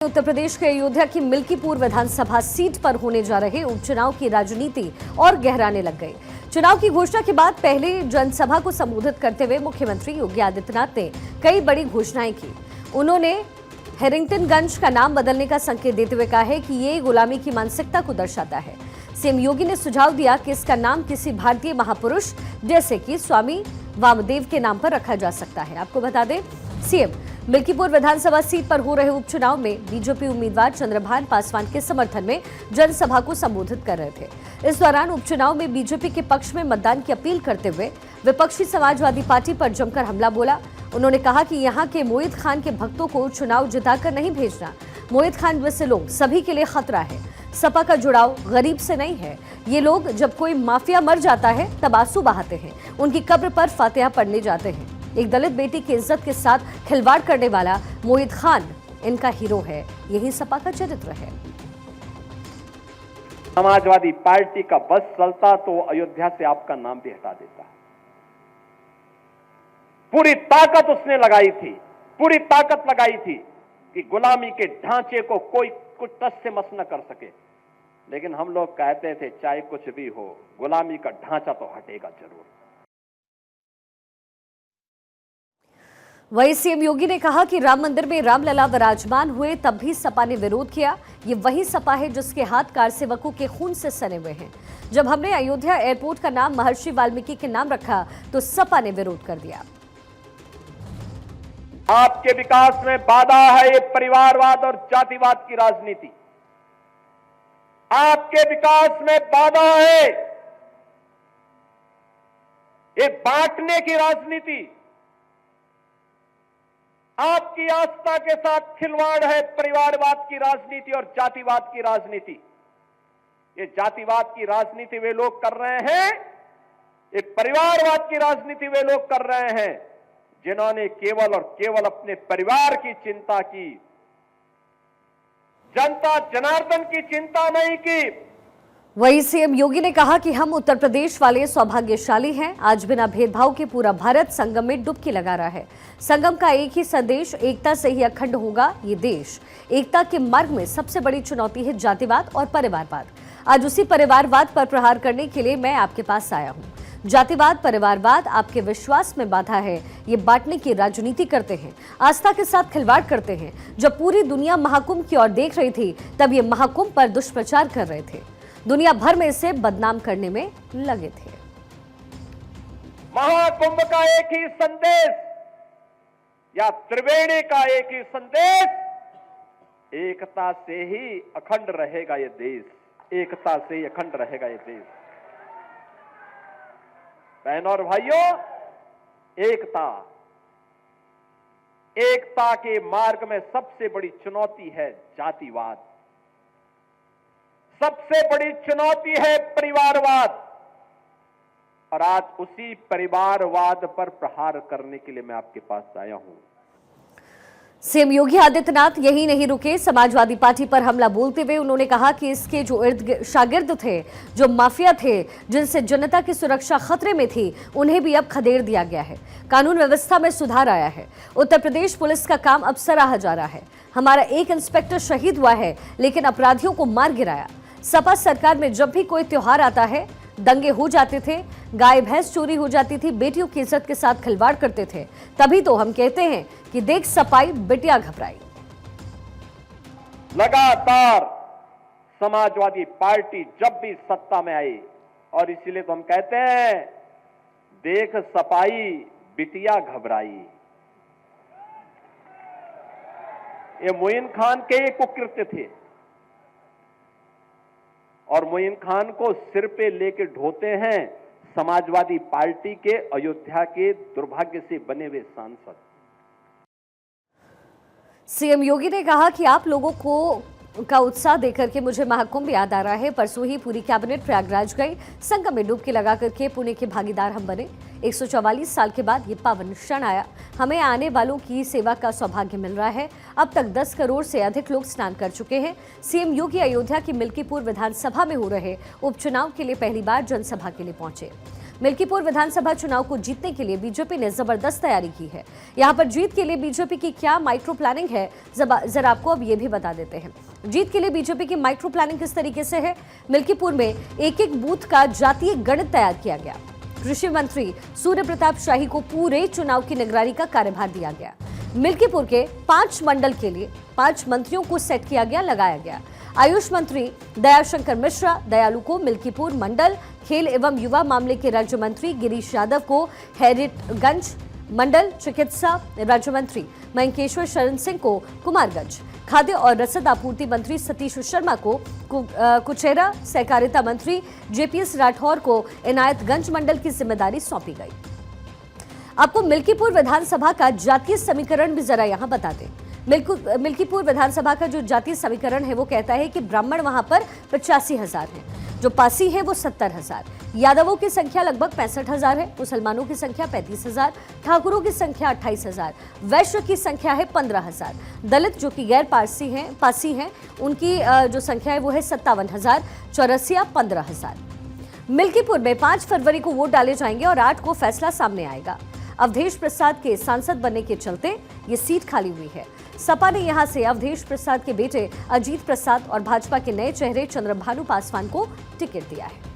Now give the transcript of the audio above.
उत्तर प्रदेश के अयोध्या की मिल्कीपुर विधानसभा सीट पर होने जा रहे उपचुनाव की राजनीति और गहराने लग गई। चुनाव की घोषणा के बाद पहले जनसभा को संबोधित करते हुए मुख्यमंत्री योगी आदित्यनाथ ने कई बड़ी घोषणाएं की। उन्होंने हेरिंगटनगंज का नाम बदलने का संकेत देते हुए कहा है कि ये गुलामी की मानसिकता को दर्शाता है। सीएम योगी ने सुझाव दिया कि इसका नाम किसी भारतीय महापुरुष जैसे कि स्वामी वामदेव के नाम पर रखा जा सकता है। आपको बता दें, सीएम मिल्कीपुर विधानसभा सीट पर हो रहे उपचुनाव में बीजेपी उम्मीदवार चंद्रभान पासवान के समर्थन में जनसभा को संबोधित कर रहे थे। इस दौरान उपचुनाव में बीजेपी के पक्ष में मतदान की अपील करते हुए विपक्षी समाजवादी पार्टी पर जमकर हमला बोला। उन्होंने कहा कि यहां के मोहित खान के भक्तों को चुनाव जिताकर नहीं भेजना। मोहित खान जैसे लोग सभी के लिए खतरा है। सपा का जुड़ाव गरीब से नहीं है। ये लोग जब कोई माफिया मर जाता है तब आंसू बहाते हैं, उनकी कब्र पर फातिहा पढ़ने जाते हैं। एक दलित बेटी की इज्जत के साथ खिलवाड़ करने वाला मोहित खान इनका हीरो है। यही सपा का चरित्र है। समाजवादी पार्टी का बस चलता तो अयोध्या से आपका नाम भी हटा देता। पूरी ताकत उसने लगाई थी, पूरी ताकत लगाई थी कि गुलामी के ढांचे को कोई कुछ टस से मस न कर सके। लेकिन हम लोग कहते थे चाहे कुछ भी हो, गुलामी का ढांचा तो हटेगा जरूर। वहीं सीएम योगी ने कहा कि राम मंदिर में रामलला विराजमान हुए तब भी सपा ने विरोध किया। ये वही सपा है जिसके हाथ कार सेवकों के खून से सने हुए हैं। जब हमने अयोध्या एयरपोर्ट का नाम महर्षि वाल्मीकि के नाम रखा तो सपा ने विरोध कर दिया। आपके विकास में बाधा है ये परिवारवाद और जातिवाद की राजनीति। आपके विकास में बाधा है ये बांटने की राजनीति। आपकी आस्था के साथ खिलवाड़ है परिवारवाद की राजनीति और जातिवाद की राजनीति। ये जातिवाद की राजनीति वे लोग कर रहे हैं, ये परिवारवाद की राजनीति वे लोग कर रहे हैं जिन्होंने केवल और केवल अपने परिवार की चिंता की, जनता जनार्दन की चिंता नहीं की। वहीं सीएम योगी ने कहा कि हम उत्तर प्रदेश वाले सौभाग्यशाली हैं। आज बिना भेदभाव के पूरा भारत संगम में डुबकी लगा रहा है। संगम का एक ही संदेश, एकता से ही अखंड होगा ये देश। एकता के मार्ग में सबसे बड़ी चुनौती है जातिवाद और परिवारवाद। आज उसी परिवारवाद पर प्रहार करने के लिए मैं आपके पास आया हूँ। जातिवाद, परिवारवाद आपके विश्वास में बाधा है। ये बांटने की राजनीति करते हैं, आस्था के साथ खिलवाड़ करते हैं। जब पूरी दुनिया महाकुंभ की ओर देख रही थी तब ये महाकुंभ पर दुष्प्रचार कर रहे थे। दुनिया भर में इसे बदनाम करने में लगे थे। महाकुंभ का एक ही संदेश या त्रिवेणी का एक ही संदेश, एकता से ही अखंड रहेगा ये देश। एकता से ही अखंड रहेगा ये देश। बहनों और भाइयों, एकता, एकता के मार्ग में सबसे बड़ी चुनौती है जातिवाद, सबसे बड़ी चुनौती है परिवारवाद। और आज उसी परिवारवाद पर प्रहार करने के लिए मैं आपके पास आया हूं। सीएम योगी आदित्यनाथ यही नहीं रुके। समाजवादी पार्टी पर हमला बोलते हुए उन्होंने कहा कि इसके जो शागिर्द थे, जो माफिया थे, जिनसे जनता की सुरक्षा खतरे में थी, उन्हें भी अब खदेड़ दिया गया है। कानून व्यवस्था में सुधार आया है। उत्तर प्रदेश पुलिस का काम अब सराहा जा रहा है। हमारा एक इंस्पेक्टर शहीद हुआ है लेकिन अपराधियों को मार गिराया। सपा सरकार में जब भी कोई त्योहार आता है दंगे हो जाते थे, गाय भैंस चोरी हो जाती थी, बेटियों की इज्जत के साथ खिलवाड़ करते थे। तभी तो हम कहते हैं कि देख सपाई बिटिया घबराई। लगातार समाजवादी पार्टी जब भी सत्ता में आई, और इसीलिए तो हम कहते हैं देख सपाई बिटिया घबराई। ये मोइन खान के कुकृत्य थे और मोइन खान को सिर पे लेके ढोते हैं समाजवादी पार्टी के अयोध्या के दुर्भाग्य से बने हुए सांसद। सीएम योगी ने कहा कि आप लोगों को का उत्साह देकर के मुझे महाकुंभ याद आ रहा है। परसों ही पूरी कैबिनेट प्रयागराज गई। संगम में डुबकी लगा करके पुणे के भागीदार हम बने। 144 साल के बाद ये पावन क्षण आया। हमें आने वालों की सेवा का सौभाग्य मिल रहा है। अब तक 10 करोड़ से अधिक लोग स्नान कर चुके हैं। सीएम योगी अयोध्या की मिल्कीपुर विधानसभा में हो रहे उपचुनाव के लिए पहली बार जनसभा के लिए पहुंचे। मिल्कीपुर विधानसभा चुनाव को जीतने के लिए बीजेपी ने जबरदस्त तैयारी की है। यहां पर जीत के लिए बीजेपी की क्या माइक्रो प्लानिंग है, जरा आपको अब ये भी बता देते हैं। जीत के लिए बीजेपी की माइक्रो प्लानिंग किस तरीके से है। मिल्कीपुर में एक एक बूथ का जातीय गणित तैयार किया गया। कृषि मंत्री सूर्य प्रताप शाही को पूरे चुनाव की निगरानी का कार्यभार दिया गया। मिल्कीपुर के 5 मंडल के लिए 5 मंत्रियों को सेट किया गया, लगाया गया। आयुष मंत्री दयाशंकर मिश्रा दयालु को मिल्कीपुर मंडल, खेल एवं युवा मामले के राज्य मंत्री गिरीश यादव को हैरिटगंज मंडल, चिकित्सा राज्य मंत्री मयंकेश्वर शरण सिंह को कुमारगंज, खाद्य और रसद आपूर्ति मंत्री सतीश शर्मा को कुचेरा, सहकारिता मंत्री जेपीएस राठौर को इनायतगंज मंडल की जिम्मेदारी सौंपी गई। आपको मिल्कीपुर विधानसभा का जातीय समीकरण भी जरा यहां बता दें। मिल्कीपुर विधानसभा का जो जातीय समीकरण है वो कहता है कि ब्राह्मण वहां पर 85,000 है, जो पासी है वो 70,000, यादवों की संख्या लगभग 65,000 है, मुसलमानों की संख्या 35,000, ठाकुरों की संख्या 28,000, वैश्य की संख्या है 15,000, दलित जो कि गैर पासी हैं उनकी जो संख्या है वो है 57,000, चौरसिया 15,000। मिल्कीपुर में 5 फरवरी को वोट डाले जाएंगे और 8 को फैसला सामने आएगा। अवधेश प्रसाद के सांसद बनने के चलते ये सीट खाली हुई है। सपा ने यहां से अवधेश प्रसाद के बेटे अजीत प्रसाद और भाजपा के नए चेहरे चंद्रभानु पासवान को टिकट दिया है।